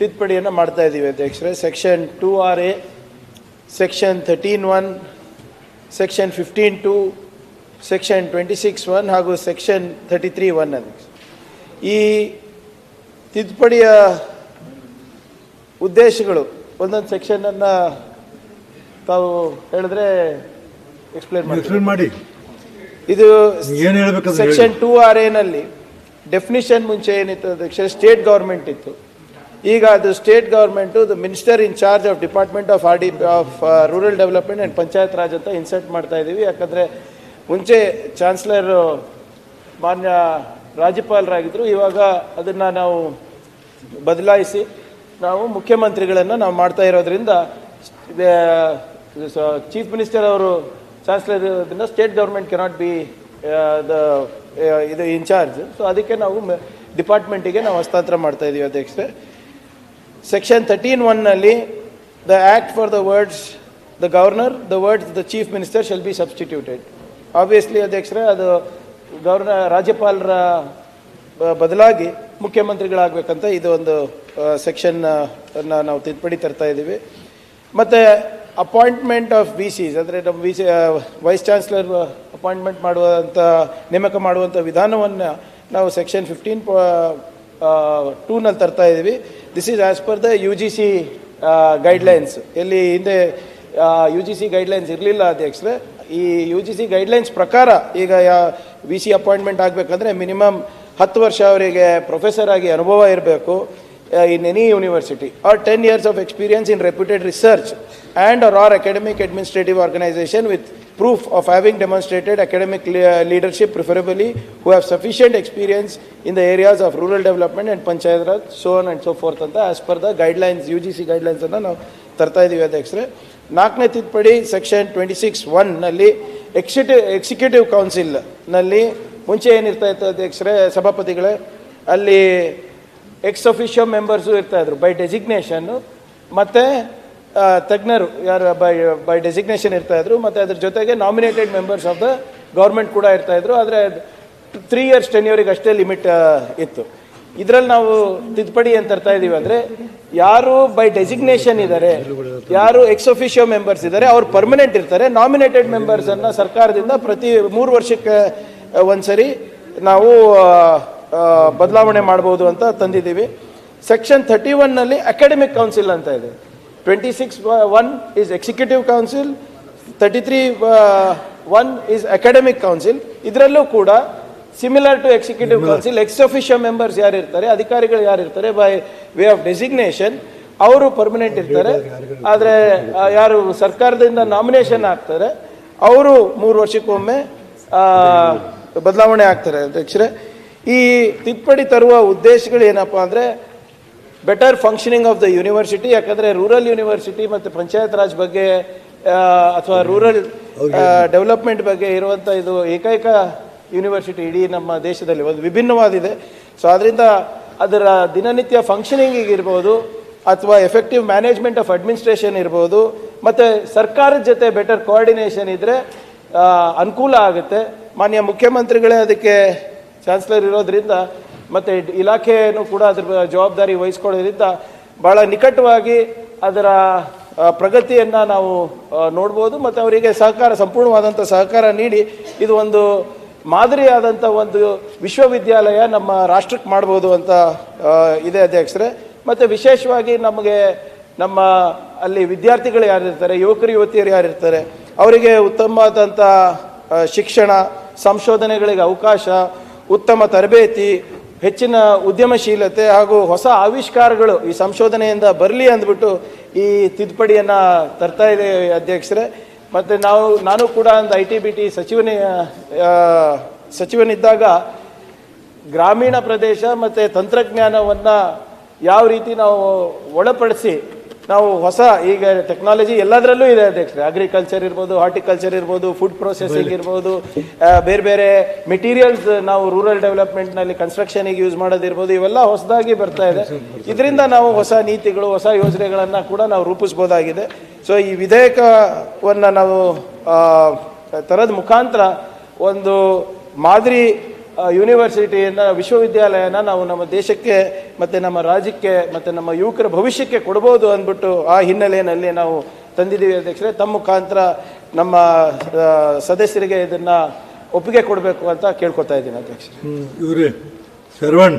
ತಿದ್ದುಪಡಿಯನ್ನು ಮಾಡ್ತಾ ಇದ್ದೀವಿ ಅಧ್ಯಕ್ಷರೇ. Section 2RA, section 13(1), section 15(2), section 26(1) ಹಾಗೂ ಸೆಕ್ಷನ್ 33(1). ಅಧ್ಯಕ್ಷ, ಈ ತಿದ್ದುಪಡಿಯ ಉದ್ದೇಶಗಳು ಒಂದೊಂದು ಸೆಕ್ಷನನ್ನು ತಾವು ಹೇಳಿದ್ರೆ ಎಕ್ಸ್ಪ್ಲೇನ್ ಮಾಡಿ. ಇದು ಸೆಕ್ಷನ್ 2RA ಡೆಫಿನಿಷನ್ ಮುಂಚೆ ಏನಿತ್ತು ಅಧ್ಯಕ್ಷ, ಸ್ಟೇಟ್ ಗೌರ್ಮೆಂಟ್ ಇತ್ತು. ಈಗ ಅದು state government the minister in charge of department of rural development and panchayat Raj ಅಂತ ಇನ್ಸರ್ಟ್ ಮಾಡ್ತಾ ಇದ್ದೀವಿ. ಯಾಕಂದರೆ ಮುಂಚೆ ಚಾನ್ಸಲರ್ ಮಾನ್ಯ ರಾಜ್ಯಪಾಲರಾಗಿದ್ದರು, ಇವಾಗ ಅದನ್ನು ನಾವು ಬದಲಾಯಿಸಿ ನಾವು ಮುಖ್ಯಮಂತ್ರಿಗಳನ್ನು ನಾವು ಮಾಡ್ತಾ ಇರೋದ್ರಿಂದ ಚೀಫ್ ಮಿನಿಸ್ಟರ್ ಅವರು ಚಾನ್ಸಲರ್ ಇರೋದ್ರಿಂದ ಸ್ಟೇಟ್ ಗೌರ್ಮೆಂಟ್ ಕೆನಾಟ್ ಬಿ ಇದು ಇನ್ಚಾರ್ಜ್. ಸೊ ಅದಕ್ಕೆ ನಾವು ಡಿಪಾರ್ಟ್ಮೆಂಟಿಗೆ ನಾವು ಹಸ್ತಾಂತರ ಮಾಡ್ತಾ ಇದ್ದೀವಿ ಅಧ್ಯಕ್ಷರೇ. Section 13(1) the act for the words the governor, the words the chief minister shall be substituted. Obviously ಅಧ್ಯಕ್ಷರೇ, ಅದು ರಾಜ್ಯಪಾಲರ ಬದಲಾಗಿ ಮುಖ್ಯಮಂತ್ರಿಗಳಾಗಬೇಕಂತ ಇದು ಒಂದು ಸೆಕ್ಷನ್ ನಾವು ತಿದ್ದುಪಡಿ ತರ್ತಾ ಇದ್ದೀವಿ. ಮತ್ತು ಅಪಾಯಿಂಟ್ಮೆಂಟ್ ಆಫ್ VCs, ಅಂದರೆ ನಮ್ಮ ವೈಸ್ ಚಾನ್ಸಲರ್ ಅಪಾಯಿಂಟ್ಮೆಂಟ್ ಮಾಡುವಂಥ ನೇಮಕ ಮಾಡುವಂಥ ವಿಧಾನವನ್ನು ನಾವು ಸೆಕ್ಷನ್ 15(2) ತರ್ತಾ ಇದ್ದೀವಿ. This is as per the UGC guidelines. ಎಲ್ಲಿ ಹಿಂದೆ UGC ಗೈಡ್ಲೈನ್ಸ್ ಇರಲಿಲ್ಲ ಅಧ್ಯಕ್ಷರೇ. ಈ UGC ಗೈಡ್ಲೈನ್ಸ್ ಪ್ರಕಾರ ಈಗ VC ಅಪಾಯಿಂಟ್ಮೆಂಟ್ ಆಗಬೇಕಂದ್ರೆ ಮಿನಿಮಮ್ 10 ವರ್ಷ ಅವರಿಗೆ ಪ್ರೊಫೆಸರ್ ಆಗಿ ಅನುಭವ ಇರಬೇಕು in any university, or 10 years of experience in reputed research and or academic administrative organization with proof of having demonstrated academic leadership, preferably who have sufficient experience in the areas of rural development and panchayat raj, so on and so forth ಅಂತ as per the guidelines, UGC guidelines ಅನ್ನು ನಾವು ತರ್ತಾ ಇದ್ದೀವಿ ಅಧ್ಯಕ್ಷರೇ. 4ನೇ ತಿದ್ದುಪಡಿ section 26(1) executive ಕೌನ್ಸಿಲ್ನಲ್ಲಿ ಮುಂಚೆ ಏನಿರ್ತಾ ಇತ್ತು ಅಧ್ಯಕ್ಷರೇ, ಸಭಾಪತಿಗಳೇ, ಅಲ್ಲಿ ಎಕ್ಸ್ ಅಫಿಷಿಯೋ ಮೆಂಬರ್ಸು ಇರ್ತಾಯಿದ್ರು ಬೈ ಡೆಸಿಗ್ನೇಷನ್ನು, ಮತ್ತು ತಜ್ಞರು ಯಾರು ಬೈ ಡೆಸಿಗ್ನೇಷನ್ ಇರ್ತಾಯಿದ್ರು, ಮತ್ತು ಅದ್ರ ಜೊತೆಗೆ nominated members of the government ಕೂಡ ಇರ್ತಾಯಿದ್ರು. ಆದರೆ 3 years ಟೆನ್ಯೂರಿಗೆ ಅಷ್ಟೇ ಲಿಮಿಟ್ ಇತ್ತು. ಇದರಲ್ಲಿ ನಾವು ತಿದ್ದುಪಡಿ ಏನು ತರ್ತಾ ಇದ್ದೀವಿ ಅಂದರೆ, ಯಾರು ಬೈ ಡೆಸಿಗ್ನೇಷನ್ ಇದ್ದಾರೆ, ಯಾರು ಎಕ್ಸ್ ಅಫಿಷಿಯೋ ಮೆಂಬರ್ಸ್ ಇದ್ದಾರೆ, ಅವ್ರು ಪರ್ಮನೆಂಟ್ ಇರ್ತಾರೆ. ನಾಮಿನೇಟೆಡ್ ಮೆಂಬರ್ಸನ್ನು ಸರ್ಕಾರದಿಂದ ಪ್ರತಿ 3 ವರ್ಷಕ್ಕೆ ಒಂದ್ಸರಿ ನಾವು ಬದಲಾವಣೆ ಮಾಡ್ಬೋದು ಅಂತ ತಂದಿದ್ದೀವಿ. ಸೆಕ್ಷನ್ 31 ಅಕಾಡೆಮಿಕ್ ಕೌನ್ಸಿಲ್ ಅಂತ ಇದೆ. 26(1) is executive council, 33(1) is academic council. ಇದರಲ್ಲೂ ಕೂಡ similar to executive council, ex officio members ಯಾರು ಇರ್ತಾರೆ, ಅಧಿಕಾರಿಗಳು ಯಾರು ಇರ್ತಾರೆ ಬೈ ವೇ ಆಫ್ ಡೆಸಿಗ್ನೇಷನ್, ಅವರು ಪರ್ಮನೆಂಟ್ ಇರ್ತಾರೆ. ಆದರೆ ಯಾರು ಸರ್ಕಾರದಿಂದ ನಾಮಿನೇಷನ್ ಆಗ್ತಾರೆ ಅವರು 3 ವರ್ಷಕ್ಕೊಮ್ಮೆ ಬದಲಾವಣೆ ಆಗ್ತಾರೆ ಅಧ್ಯಕ್ಷರೇ. ಈ ತಿದ್ದುಪಡಿ ತರುವ ಉದ್ದೇಶಗಳು ಏನಪ್ಪ ಅಂದರೆ, better functioning of the university. ಯಾಕಂದರೆ ರೂರಲ್ ಯೂನಿವರ್ಸಿಟಿ ಮತ್ತು ಪಂಚಾಯತ್ ರಾಜ್ ಬಗ್ಗೆ ಅಥವಾ ರೂರಲ್ ಡೆವಲಪ್ಮೆಂಟ್ ಬಗ್ಗೆ ಇರುವಂಥ ಇದು ಏಕೈಕ ಯೂನಿವರ್ಸಿಟಿ ಇಡೀ ನಮ್ಮ ದೇಶದಲ್ಲಿ, ಒಂದು ವಿಭಿನ್ನವಾದಿದೆ. ಸೊ ಅದರಿಂದ ಅದರ ದಿನನಿತ್ಯ ಫಂಕ್ಷನಿಂಗಿಗೆ ಇರ್ಬೋದು, ಅಥವಾ ಎಫೆಕ್ಟಿವ್ ಮ್ಯಾನೇಜ್ಮೆಂಟ್ ಆಫ್ ಅಡ್ಮಿನಿಸ್ಟ್ರೇಷನ್ ಇರ್ಬೋದು, ಮತ್ತು ಸರ್ಕಾರದ ಜೊತೆ ಬೆಟರ್ ಕೋಆರ್ಡಿನೇಷನ್ ಇದ್ದರೆ ಅನುಕೂಲ ಆಗುತ್ತೆ. ಮಾನ್ಯ ಮುಖ್ಯಮಂತ್ರಿಗಳೇ ಅದಕ್ಕೆ ಚಾನ್ಸಲರ್ ಇರೋದ್ರಿಂದ ಮತ್ತು ಇಲಾಖೆಯನ್ನು ಕೂಡ ಅದರ ಜವಾಬ್ದಾರಿ ವಹಿಸ್ಕೊಳ್ಳೋದ್ರಿಂದ ಭಾಳ ನಿಕಟವಾಗಿ ಅದರ ಪ್ರಗತಿಯನ್ನು ನಾವು ನೋಡ್ಬೋದು. ಮತ್ತು ಅವರಿಗೆ ಸಂಪೂರ್ಣವಾದಂಥ ಸಹಕಾರ ನೀಡಿ ಇದು ಒಂದು ಮಾದರಿಯಾದಂಥ ಒಂದು ವಿಶ್ವವಿದ್ಯಾಲಯ ನಮ್ಮ ರಾಷ್ಟ್ರಕ್ಕೆ ಮಾಡ್ಬೋದು ಅಂತ ಇದೆ ಅಧ್ಯಕ್ಷರೇ. ಮತ್ತು ವಿಶೇಷವಾಗಿ ನಮಗೆ ನಮ್ಮ ಅಲ್ಲಿ ವಿದ್ಯಾರ್ಥಿಗಳು ಯಾರಿರ್ತಾರೆ, ಯುವಕರು ಯುವತಿಯರು ಯಾರಿರ್ತಾರೆ, ಅವರಿಗೆ ಉತ್ತಮವಾದಂಥ ಶಿಕ್ಷಣ, ಸಂಶೋಧನೆಗಳಿಗೆ ಅವಕಾಶ, ಉತ್ತಮ ತರಬೇತಿ, ಹೆಚ್ಚಿನ ಉದ್ಯಮಶೀಲತೆ ಹಾಗೂ ಹೊಸ ಆವಿಷ್ಕಾರಗಳು ಈ ಸಂಶೋಧನೆಯಿಂದ ಬರಲಿ ಅಂದ್ಬಿಟ್ಟು ಈ ತಿದ್ದುಪಡಿಯನ್ನು ತರ್ತಾ ಇದೆ ಅಧ್ಯಕ್ಷರೇ. ಮತ್ತು ನಾನು ಕೂಡ ಒಂದು IT-BT ಸಚಿವನಿದ್ದಾಗ ಗ್ರಾಮೀಣ ಪ್ರದೇಶ ಮತ್ತು ತಂತ್ರಜ್ಞಾನವನ್ನು ಯಾವ ರೀತಿ ನಾವು ಒಳಪಡಿಸಿ ನಾವು ಹೊಸ ಈಗ ಟೆಕ್ನಾಲಜಿ ಎಲ್ಲದರಲ್ಲೂ ಇದೆ ಅಧ್ಯಕ್ಷರೇ. ಅಗ್ರಿಕಲ್ಚರ್ ಇರ್ಬೋದು, ಹಾರ್ಟಿಕಲ್ಚರ್ ಇರ್ಬೋದು, ಫುಡ್ ಪ್ರೊಸೆಸಿಂಗ್ ಇರ್ಬೋದು, ಬೇರೆ ಬೇರೆ ಮೆಟೀರಿಯಲ್ಸ್ ನಾವು ರೂರಲ್ ಡೆವಲಪ್ಮೆಂಟ್ನಲ್ಲಿ ಕನ್ಸ್ಟ್ರಕ್ಷನಿಗೆ ಯೂಸ್ ಮಾಡೋದಿರ್ಬೋದು, ಇವೆಲ್ಲ ಹೊಸದಾಗಿ ಬರ್ತಾ ಇದೆ. ಇದರಿಂದ ನಾವು ಹೊಸ ನೀತಿಗಳು, ಹೊಸ ಯೋಜನೆಗಳನ್ನು ಕೂಡ ನಾವು ರೂಪಿಸ್ಬೋದಾಗಿದೆ. ಸೊ ಈ ವಿಧೇಯಕವನ್ನು ನಾವು ತರದ ಮುಖಾಂತರ ಒಂದು ಮಾದರಿ ಯೂನಿವರ್ಸಿಟಿಯನ್ನು ವಿಶ್ವವಿದ್ಯಾಲಯನ ನಾವು ನಮ್ಮ ದೇಶಕ್ಕೆ ಮತ್ತು ನಮ್ಮ ರಾಜ್ಯಕ್ಕೆ ಮತ್ತು ನಮ್ಮ ಯುವಕರ ಭವಿಷ್ಯಕ್ಕೆ ಕೊಡ್ಬೋದು ಅಂದ್ಬಿಟ್ಟು ಆ ಹಿನ್ನೆಲೆಯಲ್ಲಿ ನಾವು ತಂದಿದ್ದೀವಿ ಅಧ್ಯಕ್ಷರೇ. ತಮ್ಮ ಮುಖಾಂತರ ನಮ್ಮ ಸದಸ್ಯರಿಗೆ ಇದನ್ನು ಒಪ್ಪಿಗೆ ಕೊಡಬೇಕು ಅಂತ ಕೇಳ್ಕೊತಾ ಇದ್ದೀನಿ ಅಧ್ಯಕ್ಷರೇ. ಇವರೇ ಶರವಣ್